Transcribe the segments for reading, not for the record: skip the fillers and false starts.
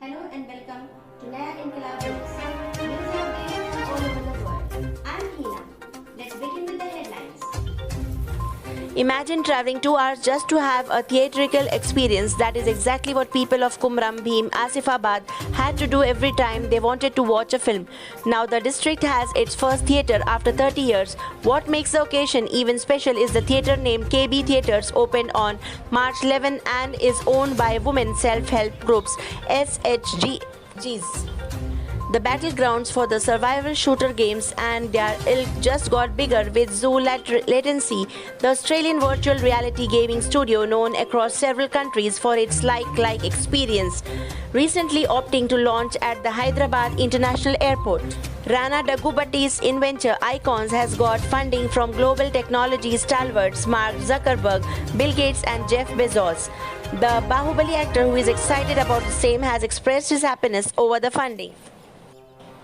Hello and welcome to Naya Inqilab News. News updates all over the world. I'm Hina. Let's begin with the headlines. Imagine traveling 2 hours just to have a theatrical experience. That is exactly what people of Kumram Bhim, Asifabad had to do every time they wanted to watch a film. Now the district has its first theatre after 30 years. What makes the occasion even special is the theatre named KB Theatres opened on March 11 and is owned by women self-help groups SHGs. The battlegrounds for the survival shooter games and their ilk just got bigger with Zoo Latency, the Australian virtual reality gaming studio known across several countries for its like experience, recently opting to launch at the Hyderabad International Airport. Rana Daggubati's inventor Icons has got funding from global technology stalwarts Mark Zuckerberg, Bill Gates and Jeff Bezos. The Bahubali actor, who is excited about the same, has expressed his happiness over the funding.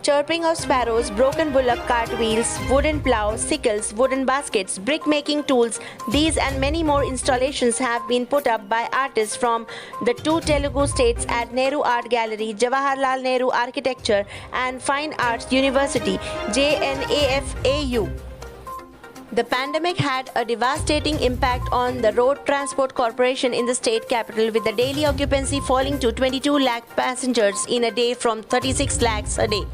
Chirping of sparrows, broken bullock cartwheels, wooden plow, sickles, wooden baskets, brick-making tools, these and many more installations have been put up by artists from the 2 Telugu states at Nehru Art Gallery, Jawaharlal Nehru Architecture and Fine Arts University, JNAFAU. The pandemic had a devastating impact on the Road Transport Corporation in the state capital, with the daily occupancy falling to 22 lakh passengers in a day from 36 lakhs a day.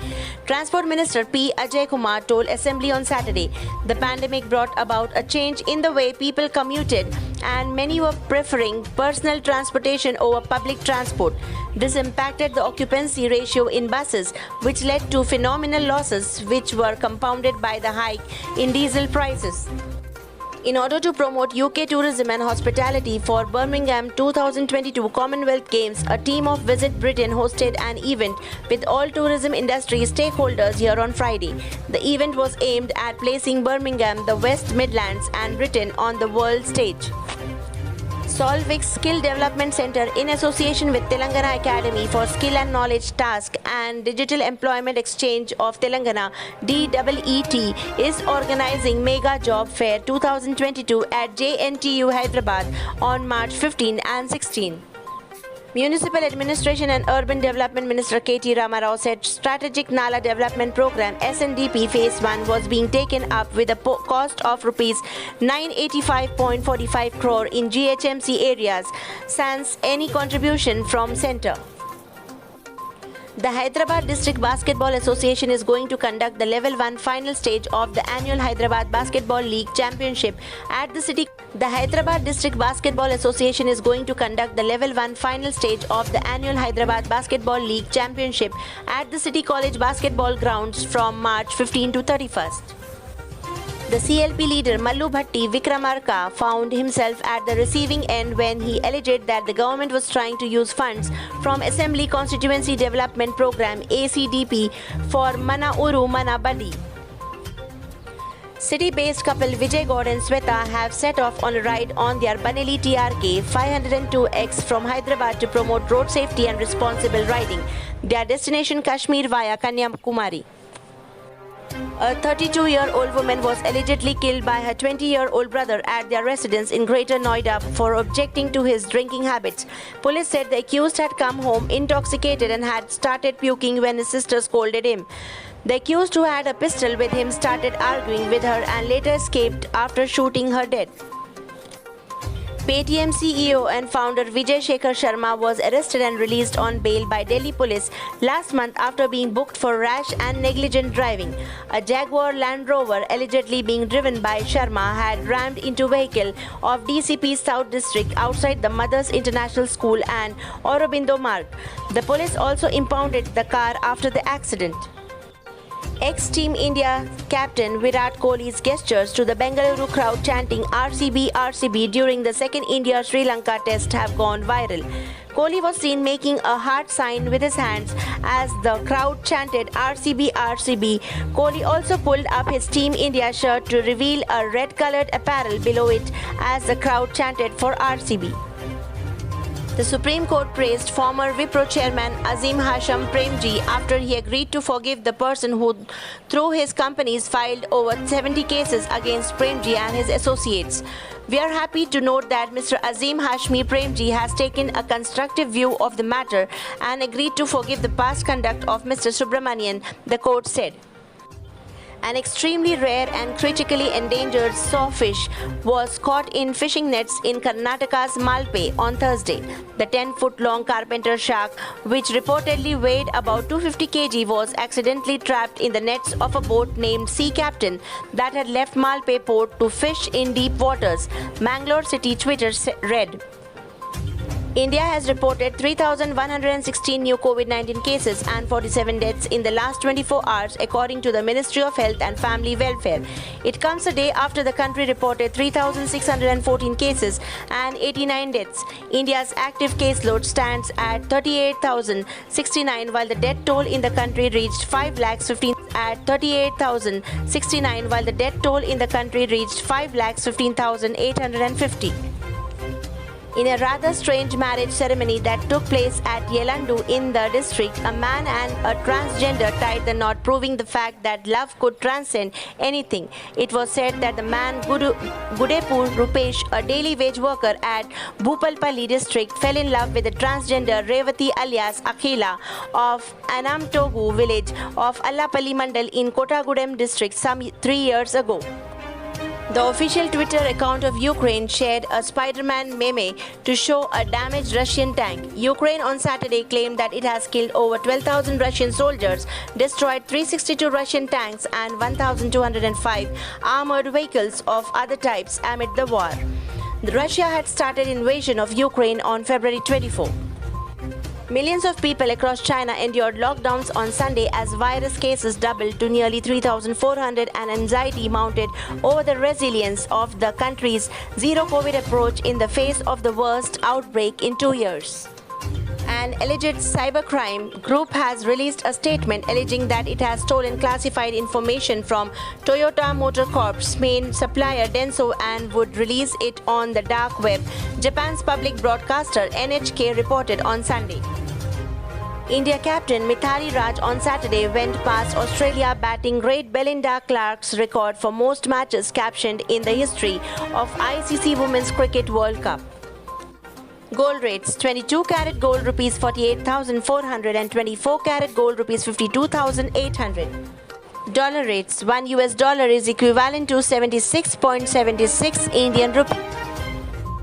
Transport Minister P. Ajay Kumar told Assembly on Saturday, the pandemic brought about a change in the way people commuted and many were preferring personal transportation over public transport. This impacted the occupancy ratio in buses, which led to phenomenal losses which were compounded by the hike in diesel prices. In order to promote UK tourism and hospitality for Birmingham 2022 Commonwealth Games, a team of Visit Britain hosted an event with all tourism industry stakeholders here on Friday. The event was aimed at placing Birmingham, the West Midlands and Britain on the world stage. Solvix Skill Development Center, in association with Telangana Academy for Skill and Knowledge Task and Digital Employment Exchange of Telangana DEET, is organizing Mega Job Fair 2022 at JNTU Hyderabad on March 15 and 16. Municipal Administration and Urban Development Minister K.T. Ramarao said Strategic Nala Development Program SNDP Phase 1 was being taken up with a cost of Rs 985.45 crore in GHMC areas, sans any contribution from centre. The Hyderabad District Basketball Association is going to conduct the Level 1 final stage of the annual Hyderabad Basketball League Championship at the city. The Hyderabad District Basketball Association is going to conduct the Level 1 final stage of the annual Hyderabad Basketball League Championship at the City College Basketball Grounds from March 15 to 31st. The CLP leader Mallu Bhatti Vikramarka found himself at the receiving end when he alleged that the government was trying to use funds from Assembly Constituency Development Program ACDP for Mana Uru Mana Badi. City-based couple Vijay Gaud and Sweta have set off on a ride on their Baneli TRK 502X from Hyderabad to promote road safety and responsible riding. Their destination Kashmir via Kanyakumari. A 32-year-old woman was allegedly killed by her 20-year-old brother at their residence in Greater Noida for objecting to his drinking habits. Police said the accused had come home intoxicated and had started puking when his sister scolded him. The accused, who had a pistol with him, started arguing with her and later escaped after shooting her dead. Paytm CEO and founder Vijay Shekhar Sharma was arrested and released on bail by Delhi police last month after being booked for rash and negligent driving. A Jaguar Land Rover allegedly being driven by Sharma had rammed into a vehicle of DCP South District outside the Mothers International School and Aurobindo Marg. The police also impounded the car after the accident. Ex-Team India captain Virat Kohli's gestures to the Bengaluru crowd chanting RCB, RCB during the second India-Sri Lanka test have gone viral. Kohli was seen making a heart sign with his hands as the crowd chanted RCB, RCB. Kohli also pulled up his Team India shirt to reveal a red-coloured apparel below it as the crowd chanted for RCB. The Supreme Court praised former Wipro chairman Azim Hasham Premji after he agreed to forgive the person who, through his companies, filed over 70 cases against Premji and his associates. We are happy to note that Mr. Azim Hashmi Premji has taken a constructive view of the matter and agreed to forgive the past conduct of Mr. Subramanian, the court said. An extremely rare and critically endangered sawfish was caught in fishing nets in Karnataka's Malpe on Thursday. The 10-foot-long carpenter shark, which reportedly weighed about 250 kg, was accidentally trapped in the nets of a boat named Sea Captain that had left Malpe port to fish in deep waters, Mangalore City Twitter read. India has reported 3,116 new COVID-19 cases and 47 deaths in the last 24 hours, according to the Ministry of Health and Family Welfare. It comes a day after the country reported 3,614 cases and 89 deaths. India's active caseload stands at 38,069, while the death toll in the country reached 5,15,000 at 38,069, while the death toll in the country reached 5,15,850. In a rather strange marriage ceremony that took place at Yelandu in the district, a man and a transgender tied the knot, proving the fact that love could transcend anything. It was said that the man Gudepur Rupesh, a daily wage worker at Bhupalpalli district, fell in love with the transgender Revati alias Akhila of Anamtogu village of Allapalli Mandal in Kotagudem district some 3 years ago. The official Twitter account of Ukraine shared a Spider-Man meme to show a damaged Russian tank. Ukraine on Saturday claimed that it has killed over 12,000 Russian soldiers, destroyed 362 Russian tanks and 1,205 armored vehicles of other types amid the war. Russia had started invasion of Ukraine on February 24. Millions of people across China endured lockdowns on Sunday as virus cases doubled to nearly 3,400 and anxiety mounted over the resilience of the country's zero-COVID approach in the face of the worst outbreak in 2 years. An alleged cybercrime group has released a statement alleging that it has stolen classified information from Toyota Motor Corp's main supplier Denso and would release it on the dark web, Japan's public broadcaster NHK reported on Sunday. India captain Mithali Raj on Saturday went past Australia, batting great Belinda Clark's record for most matches captioned in the history of ICC Women's Cricket World Cup. Gold rates: 22-carat gold rupees 48,400 and 24-carat gold rupees 52,800. Dollar rates: $1 is equivalent to 76.76 Indian rupee.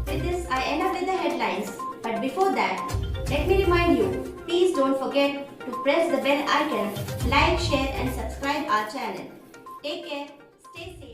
With this, I end up with the headlines. But before that, let me remind you, please don't forget to press the bell icon, like, share and subscribe our channel. Take care, stay safe.